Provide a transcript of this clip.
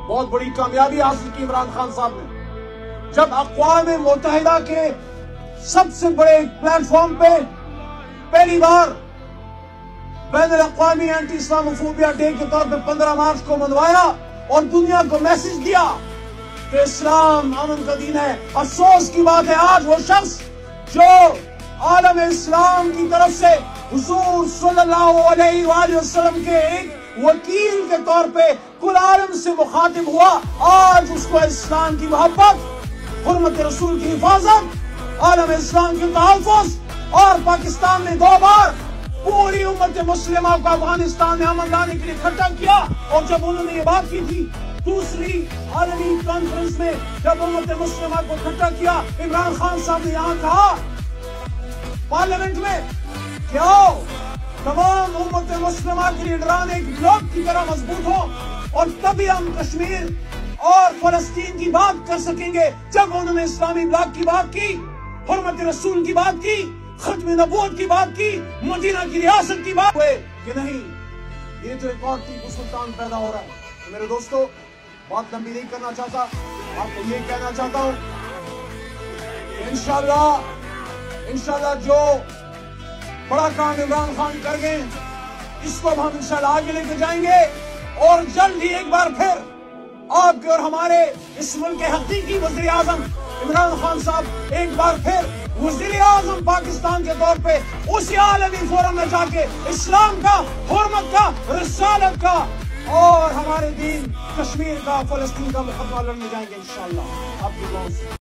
بہت بڑی کامیابی حاصل کی عمران خان صاحب نے، جب اقوام متحدہ کے سب سے بڑے پلیٹ فارم پہ پہلی بار بین الاقوامی اینٹی اسلاموفوبیا ڈے کے طور پہ 15 مارچ کو منوایا اور دنیا کو میسج دیا کہ اسلام امن کا دین ہے۔ افسوس کی بات ہے آج وہ شخص جو عالم اسلام کی طرف سے حضور صلی اللہ علیہ وآلہ وسلم کے ایک وکیل کے طور پہ کل عالم سے مخاطب ہوا، آج اس کو اسلام کی محبت، حرمت رسول کی حفاظت، عالم اسلام کے تحفظ، اور پاکستان نے 2 بار پوری امت مسلمہ کو افغانستان میں امن لانے کے لیے اکٹھا کیا۔ اور جب انہوں نے یہ بات کی تھی دوسری عالمی کانفرنس میں، جب امت مسلمہ کو اکٹھا کیا، عمران خان صاحب نے یہاں کہا پارلیمنٹ میں کہ آؤ تمام امت مسلمہ کے لیڈران ایک بلاک کی طرح مضبوط ہو اور تبھی ہم کشمیر اور فلسطین کی بات کر سکیں گے۔ جب انہوں نے اسلامی بلاک کی بات کی، حرمت رسول کی بات کی، ختم نبوت کی بات کی، مدینہ کی ریاست کی بات ہوئے کہ نہیں یہ تو ایک اور ٹیپو سلطان پیدا ہو رہا ہے۔ تو میرے دوستو بات لمبی نہیں کرنا چاہتا، آپ کو یہ کہنا چاہتا ہوں کہ انشاءاللہ جو بڑا کام عمران خان کر گئے اس کو ہم انشاءاللہ آگے لے کے جائیں گے، اور جلد ہی ایک بار پھر آپ کے اور ہمارے اس ملک کے حقیقی وزیر اعظم عمران خان صاحب ایک بار پھر وزیر اعظم پاکستان کے طور پہ اسی عالمی فورم میں جا کے اسلام کا، حرمت کا، رسالت کا اور ہمارے دین کشمیر کا، فلسطین کا مقدمہ لڑنے جائیں گے انشاءاللہ۔ آپ کی دعاؤں سے